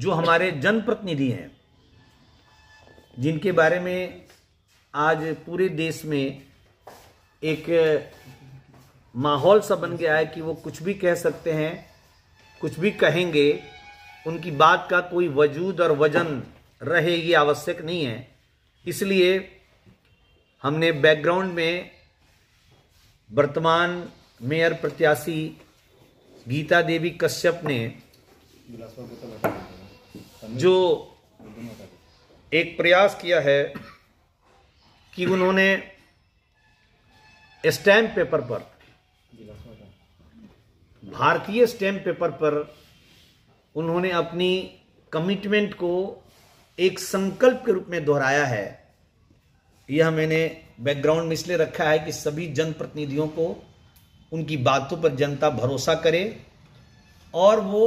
जो हमारे जनप्रतिनिधि हैं, जिनके बारे में आज पूरे देश में एक माहौल सा बन गया है कि वो कुछ भी कह सकते हैं, कुछ भी कहेंगे, उनकी बात का कोई वजूद और वजन रहे ये आवश्यक नहीं है। इसलिए हमने बैकग्राउंड में वर्तमान मेयर प्रत्याशी गीता देवी कश्यप ने जो एक प्रयास किया है कि उन्होंने स्टैम्प पेपर पर, भारतीय स्टैम्प पेपर पर उन्होंने अपनी कमिटमेंट को एक संकल्प के रूप में दोहराया है। यह मैंने बैकग्राउंड में इसलिए रखा है कि सभी जनप्रतिनिधियों को उनकी बातों पर जनता भरोसा करे और वो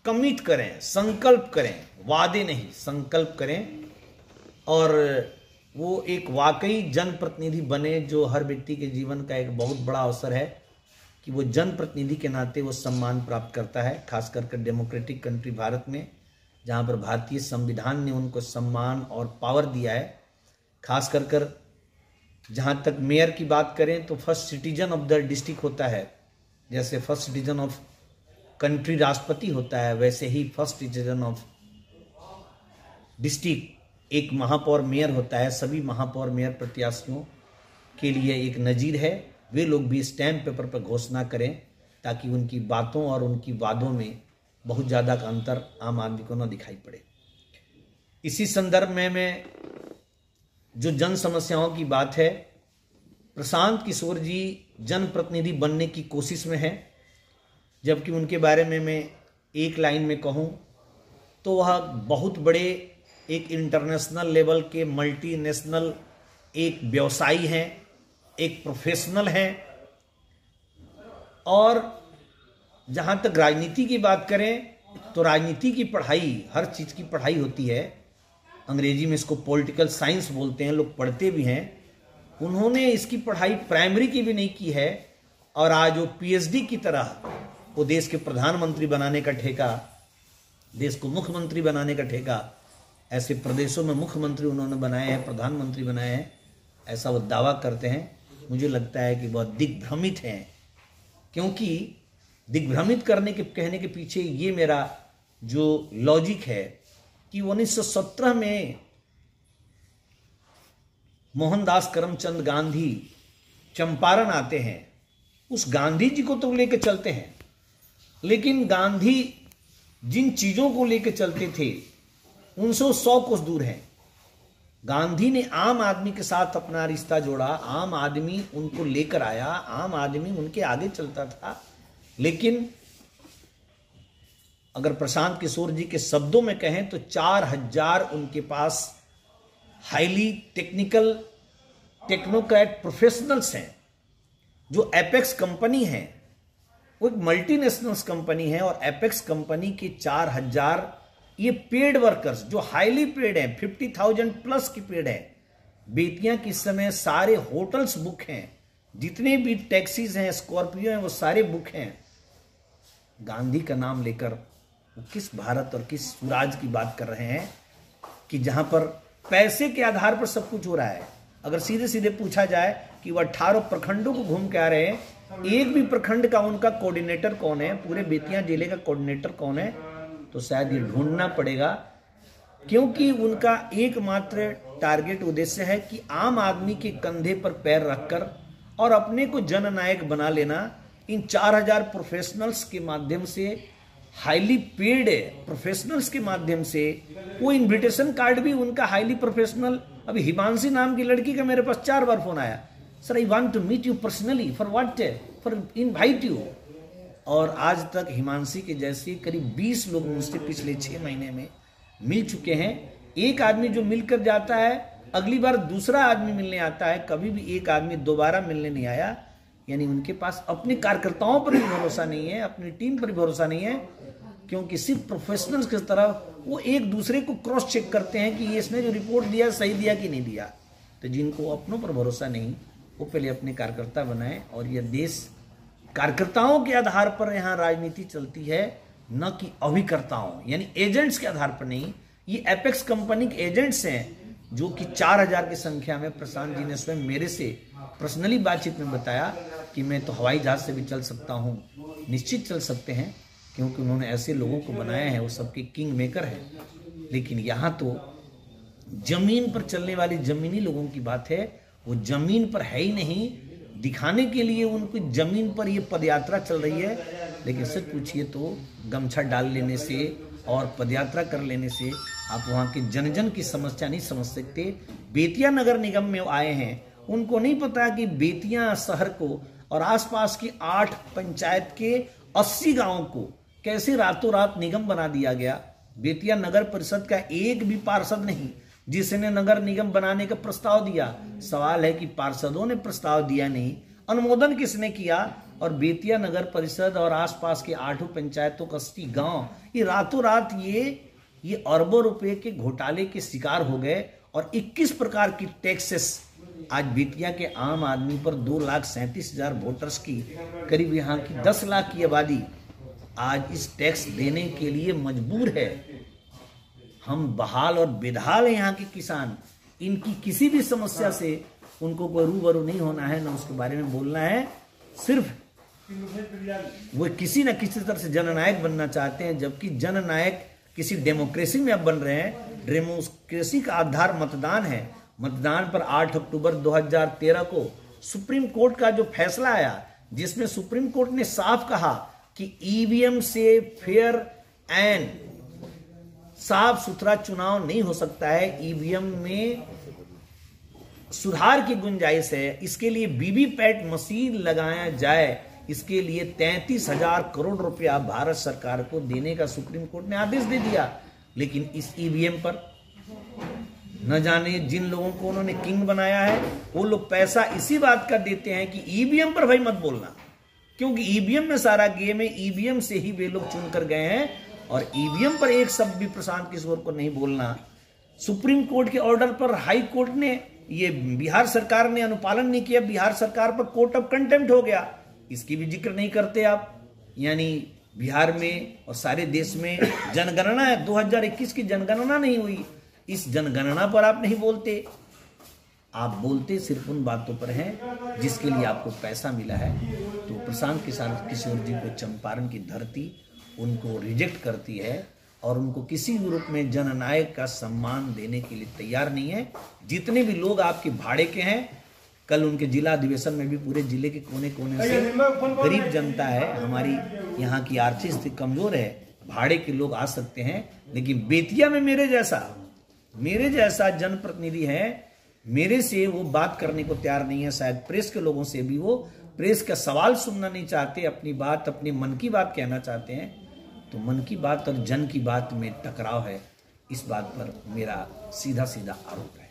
कमिट करें, संकल्प करें, वादे नहीं संकल्प करें, और वो एक वाकई जनप्रतिनिधि बने, जो हर व्यक्ति के जीवन का एक बहुत बड़ा अवसर है कि वो जनप्रतिनिधि के नाते वो सम्मान प्राप्त करता है। खास करके डेमोक्रेटिक कंट्री भारत में, जहाँ पर भारतीय संविधान ने उनको सम्मान और पावर दिया है। खास कर जहाँ तक मेयर की बात करें तो first citizen of the district होता है। जैसे फर्स्ट सिटीजन ऑफ कंट्री राष्ट्रपति होता है, वैसे ही फर्स्ट सिटीजन ऑफ डिस्ट्रिक्ट एक महापौर मेयर होता है। सभी महापौर मेयर प्रत्याशियों के लिए एक नजीर है। वे लोग भी स्टैम्प पेपर पर घोषणा करें ताकि उनकी बातों और उनकी वादों में बहुत ज़्यादा का अंतर आम आदमी को न दिखाई पड़े। इसी संदर्भ में मैं जो जन समस्याओं की बात है, प्रशांत किशोर जी जनप्रतिनिधि बनने की कोशिश में हैं, जबकि उनके बारे में मैं एक लाइन में कहूं तो वह बहुत बड़े एक इंटरनेशनल लेवल के मल्टीनेशनल एक व्यवसायी हैं, एक प्रोफेशनल हैं। और जहां तक राजनीति की बात करें तो राजनीति की पढ़ाई, हर चीज़ की पढ़ाई होती है। अंग्रेजी में इसको पॉलिटिकल साइंस बोलते हैं, लोग पढ़ते भी हैं। उन्होंने इसकी पढ़ाई प्राइमरी की भी नहीं की है और आज वो पीएचडी की तरह वो देश के प्रधानमंत्री बनाने का ठेका, देश को मुख्यमंत्री बनाने का ठेका ऐसे प्रदेशों में मुख्यमंत्री उन्होंने बनाए हैं, प्रधानमंत्री बनाए हैं, ऐसा वो दावा करते हैं। मुझे लगता है कि वह दिग्भ्रमित हैं, क्योंकि दिग्भ्रमित करने के कहने के पीछे ये मेरा जो लॉजिक है कि 1917 में मोहनदास करमचंद गांधी चंपारण आते हैं, उस गांधी जी को तो लेके चलते हैं, लेकिन गांधी जिन चीजों को लेके चलते थे उनसे 100 कोस दूर हैं। गांधी ने आम आदमी के साथ अपना रिश्ता जोड़ा, आम आदमी उनको लेकर आया, आम आदमी उनके आगे चलता था। लेकिन अगर प्रशांत किशोर जी के शब्दों में कहें तो 4000 उनके पास हाईली टेक्निकल टेक्नोक्रेट प्रोफेशनल्स हैं। जो एपेक्स कंपनी है वो एक मल्टीनेशनल कंपनी है, और एपेक्स कंपनी के 4000 ये पेड वर्कर्स जो हाईली पेड हैं, 50,000 प्लस की पेड है। बेतियां के समय सारे होटल्स बुक हैं, जितने भी टैक्सीज हैं, स्कॉर्पियो हैं, वो सारे बुक हैं। गांधी का नाम लेकर वो किस भारत और किस स्वराज की बात कर रहे हैं कि जहां पर पैसे के आधार पर सब कुछ हो रहा है। अगर सीधे सीधे पूछा जाए कि वो 18 प्रखंडों को घूम के आ रहे हैं, एक भी प्रखंड का उनका कोऑर्डिनेटर कौन है, पूरे बेतियां जिले का कोऑर्डिनेटर कौन है, तो शायद ये ढूंढना पड़ेगा। क्योंकि उनका एकमात्र टारगेट उद्देश्य है कि आम आदमी के कंधे पर पैर रखकर और अपने को जननायक बना लेना। इन 4000 प्रोफेशनल्स के माध्यम से, हाईली पेड प्रोफेशनल्स के माध्यम से, वो इनविटेशन कार्ड भी उनका हाईली प्रोफेशनल। अभी हिमांशी नाम की लड़की का मेरे पास 4 बार फोन आया, sir I want to meet you personally, for what, for invite you. और आज तक हिमांशी के जैसे करीब 20 लोग मुझसे पिछले 6 महीने में मिल चुके हैं। एक आदमी जो मिलकर जाता है अगली बार दूसरा आदमी मिलने आता है, कभी भी एक आदमी दोबारा मिलने नहीं आया। यानी उनके पास अपने कार्यकर्ताओं पर भी भरोसा नहीं है, अपनी टीम पर भी भरोसा नहीं है, क्योंकि सिर्फ प्रोफेशनल्स की तरह वो एक दूसरे को क्रॉस चेक करते हैं कि इसने जो रिपोर्ट दिया सही दिया कि नहीं दिया। तो जिनको अपनों पर भरोसा नहीं, वो पहले अपने कार्यकर्ता बनाएं। और यह देश कार्यकर्ताओं के आधार पर यहाँ राजनीति चलती है, न कि अभिकर्ताओं यानी एजेंट्स के आधार पर नहीं। ये एपेक्स कंपनी के एजेंट्स हैं जो कि 4000 की संख्या में प्रशांत जी ने स्वयं मेरे से पर्सनली बातचीत में बताया कि मैं तो हवाई जहाज से भी चल सकता हूँ। निश्चित चल सकते हैं, क्योंकि उन्होंने ऐसे लोगों को बनाया है, वो सबके किंग मेकर है। लेकिन यहाँ तो जमीन पर चलने वाली जमीनी लोगों की बात है, वो जमीन पर है ही नहीं। दिखाने के लिए उनको जमीन पर ये पदयात्रा चल रही है, लेकिन सच पूछिए तो गमछा डाल लेने से और पदयात्रा कर लेने से आप वहाँ के जन जन की समस्या नहीं समझ सकते। बेतिया नगर निगम में आए हैं, उनको नहीं पता कि बेतिया शहर को और आसपास की 8 पंचायत के 80 गांवों को कैसे रातों रात निगम बना दिया गया। बेतिया नगर परिषद का एक भी पार्षद नहीं जिसने नगर निगम बनाने का प्रस्ताव दिया। सवाल है कि पार्षदों ने प्रस्ताव दिया नहीं, अनुमोदन किसने किया? और बेतिया नगर परिषद और आसपास के 8 पंचायतों का 80 गांव ये रातों रात ये अरबों रुपए के घोटाले के शिकार हो गए। और 21 प्रकार की टैक्सेस आज बेतिया के आम आदमी पर 2,37,000 वोटर्स की, करीब यहाँ की 10 लाख की आबादी आज इस टैक्स देने के लिए मजबूर है। हम बहाल और बेदहाल है यहाँ के किसान। इनकी किसी भी समस्या से उनको कोई रूबरू नहीं होना है, ना उसके बारे में बोलना है। सिर्फ वो किसी न किसी तरह से जननायक बनना चाहते हैं, जबकि जननायक किसी डेमोक्रेसी में अब बन रहे हैं। डेमोक्रेसी का आधार मतदान है। मतदान पर 8 अक्टूबर 2013 को सुप्रीम कोर्ट का जो फैसला आया, जिसमें सुप्रीम कोर्ट ने साफ कहा कि ईवीएम से फेयर एंड साफ सुथरा चुनाव नहीं हो सकता है, ईवीएम में सुधार की गुंजाइश है। इसके लिए वीवीपैट मशीन लगाया जाए, इसके लिए 33,000 करोड़ रुपया भारत सरकार को देने का सुप्रीम कोर्ट ने आदेश दे दिया। लेकिन इस ईवीएम पर न जाने जिन लोगों को उन्होंने किंग बनाया है, वो लोग पैसा इसी बात का देते हैं कि ईवीएम पर भाई मत बोलना, क्योंकि ईवीएम में सारा गेम है। ईवीएम से ही वे लोग चुन कर गए हैं और ईवीएम पर एक शब्द भी प्रशांत किशोर को नहीं बोलना। सुप्रीम कोर्ट के ऑर्डर पर हाई कोर्ट ने, ये बिहार सरकार ने अनुपालन नहीं किया, बिहार सरकार पर कोर्ट ऑफ कंटेम्प्ट हो गया। इसकी भी जिक्र नहीं करते आप। यानी बिहार में और सारे देश में जनगणना है, 2021 की जनगणना नहीं हुई, इस जनगणना पर आप नहीं बोलते। आप बोलते सिर्फ उन बातों पर हैं जिसके लिए आपको पैसा मिला है। तो प्रशांत किशोर जी को चंपारण की धरती उनको रिजेक्ट करती है और उनको किसी भी रूप में जननायक का सम्मान देने के लिए तैयार नहीं है। जितने भी लोग आपके भाड़े के हैं, कल उनके जिला अधिवेशन में भी पूरे जिले के कोने कोने से गरीब जनता है, हमारी यहाँ की आर्थिक स्थिति कमजोर है, भाड़े के लोग आ सकते हैं। लेकिन बेतिया में मेरे जैसा जनप्रतिनिधि है, मेरे से वो बात करने को तैयार नहीं है। शायद प्रेस के लोगों से भी वो प्रेस का सवाल सुनना नहीं चाहते, अपनी बात, अपने मन की बात कहना चाहते हैं। तो मन की बात और जन की बात में टकराव है, इस बात पर मेरा सीधा आरोप है।